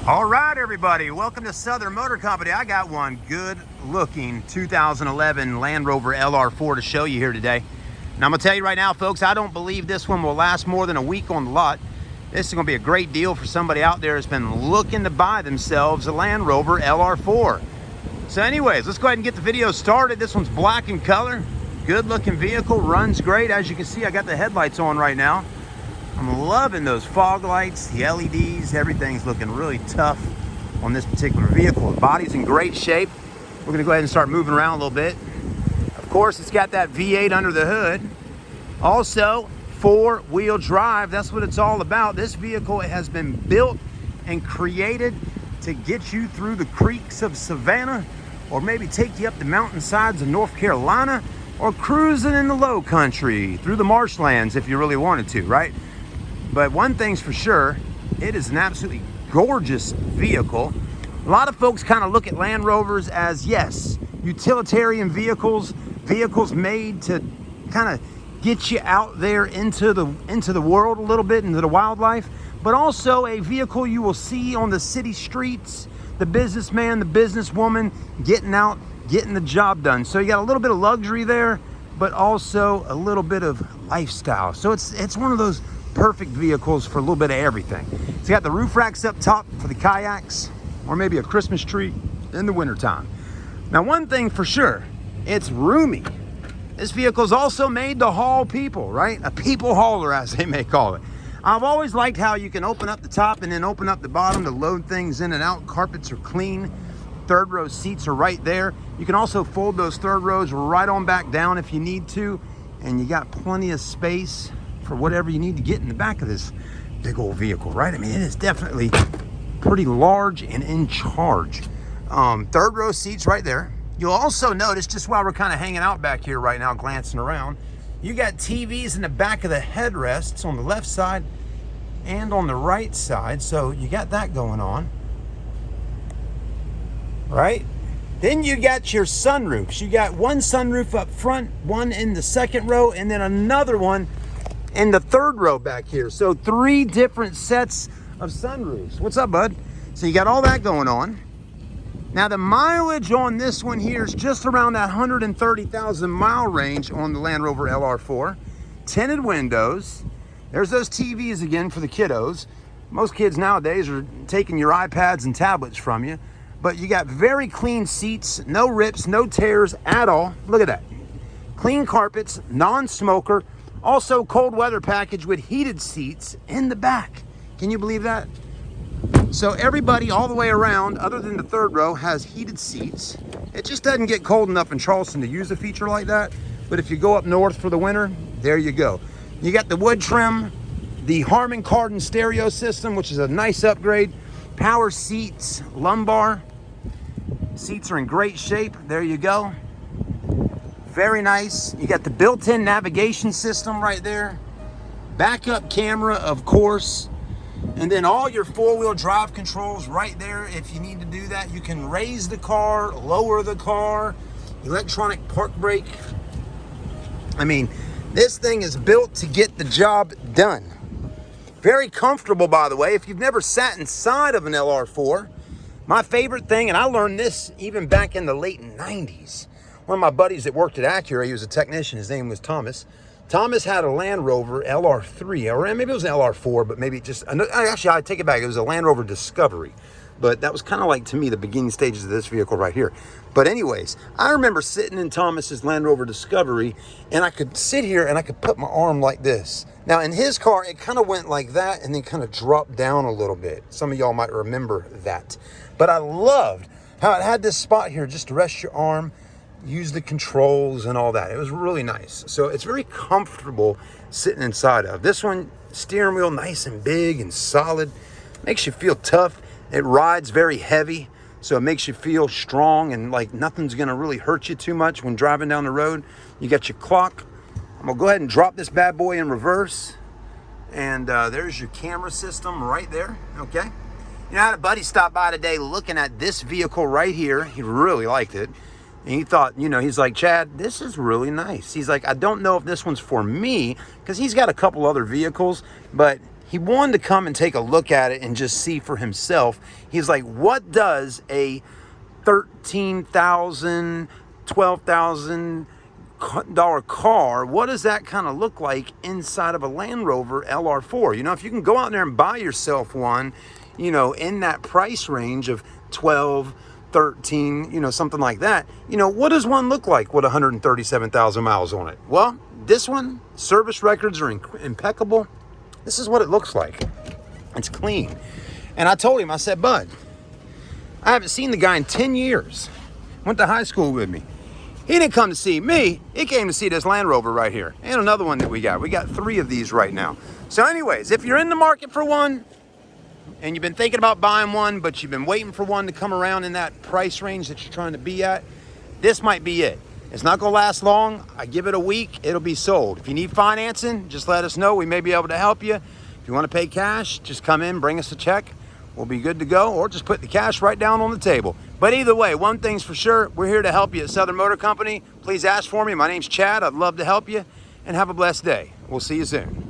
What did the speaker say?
All right, everybody, welcome to Southern Motor Company. I got one good looking 2011 Land Rover LR4 to show you here today. And I'm gonna tell you right now, folks, I don't believe this one will last more than a week on the lot. This is gonna be a great deal for somebody out there that's been looking to buy themselves a Land Rover LR4. So anyways, let's go ahead and get the video started. This one's black in color, good looking vehicle, runs great. As you can see, I got the headlights on right now. I'm loving those fog lights, the LEDs, everything's looking really tough on this particular vehicle. The body's in great shape. We're gonna go ahead and start moving around a little bit. Of course, it's got that V8 under the hood. Also, four-wheel drive, that's what it's all about. This vehicle has been built and created to get you through the creeks of Savannah, or maybe take you up the mountainsides of North Carolina, or cruising in the low country through the marshlands if you really wanted to, right? But one thing's for sure, it is an absolutely gorgeous vehicle. A lot of folks kind of look at Land Rovers as, yes, utilitarian vehicles made to kind of get you out there into the world a little bit, into the wildlife, but also a vehicle you will see on the city streets, the businessman, the businesswoman getting out, getting the job done. So you got a little bit of luxury there, but also a little bit of lifestyle. So it's one of those perfect vehicles for a little bit of everything. It's got the roof racks up top for the kayaks, or maybe a Christmas tree in the wintertime. Now, one thing for sure, it's roomy. This vehicle is also made to haul people, right? A people hauler, as they may call it. I've always liked how you can open up the top and then open up the bottom to load things in and out. Carpets are clean. Third row seats are right there. You can also fold those third rows right on back down if you need to, and you got plenty of space for whatever you need to get in the back of this big old vehicle, right? I mean, it is definitely pretty large and in charge. Third row seats right there. You'll also notice, just while we're kind of hanging out back here right now, glancing around, you got TVs in the back of the headrests on the left side and on the right side. So you got that going on, right? Then you got your sunroofs. You got one sunroof up front, one in the second row, and then another one in the third row back here. So three different sets of sunroofs. What's up, bud? So you got all that going on. Now the mileage on this one here is just around that 130,000 mile range on the Land Rover LR4. Tinted windows. There's those TVs again for the kiddos. Most kids nowadays are taking your iPads and tablets from you. But you got very clean seats, no rips, no tears at all. Look at that. Clean carpets, non-smoker. Also, cold weather package with heated seats in the back. Can you believe that? So everybody all the way around, other than the third row, has heated seats. It just doesn't get cold enough in Charleston to use a feature like that. But if you go up north for the winter, there you go. You got the wood trim, the Harman Kardon stereo system, which is a nice upgrade. Power seats, lumbar. Seats are in great shape. There you go. Very nice. You got the built-in navigation system right there. Backup camera, of course. And then all your four-wheel drive controls right there. If you need to do that, you can raise the car, lower the car, electronic park brake. I mean, this thing is built to get the job done. Very comfortable, by the way. If you've never sat inside of an LR4, my favorite thing, and I learned this even back in the late 90s. One of my buddies that worked at Acura, he was a technician, his name was Thomas. Thomas had a Land Rover LR3, or maybe it was an LR4, but maybe just, actually I take it back, it was a Land Rover Discovery. But that was kind of like, to me, the beginning stages of this vehicle right here. But anyways, I remember sitting in Thomas's Land Rover Discovery, and I could sit here and I could put my arm like this. Now in his car, it kind of went like that and then kind of dropped down a little bit. Some of y'all might remember that. But I loved how it had this spot here just to rest your arm, use the controls and all that. It was really nice. So it's very comfortable sitting inside of. This one, steering wheel nice and big and solid. Makes you feel tough. It rides very heavy, so it makes you feel strong and like nothing's gonna really hurt you too much when driving down the road. You got your clock. I'm gonna go ahead and drop this bad boy in reverse. And there's your camera system right there, okay? You know, I had a buddy stop by today looking at this vehicle right here. He really liked it. And he thought, you know, he's like, Chad, this is really nice. He's like, I don't know if this one's for me, because he's got a couple other vehicles, but he wanted to come and take a look at it and just see for himself. He's like, what does a $13,000, $12,000 car, what does that kind of look like inside of a Land Rover LR4? You know, if you can go out there and buy yourself one, you know, in that price range of 12, 13, you know, something like that, you know, what does one look like with 137,000 miles on it? Well, this one, service records are impeccable. This is what it looks like. It's clean. And I told him, I said, bud, I haven't seen the guy in 10 years. Went to high school with me. He didn't come to see me. He came to see this Land Rover right here. And another one that we got. We got 3 of these right now. So anyways, if you're in the market for one and you've been thinking about buying one, but you've been waiting for one to come around in that price range that you're trying to be at, this might be it. It's not going to last long. I give it a week, it'll be sold. If you need financing, just let us know. We may be able to help you. If you want to pay cash, just come in, bring us a check. We'll be good to go, or just put the cash right down on the table. But either way, one thing's for sure, we're here to help you at Southern Motor Company. Please ask for me. My name's Chad. I'd love to help you, and have a blessed day. We'll see you soon.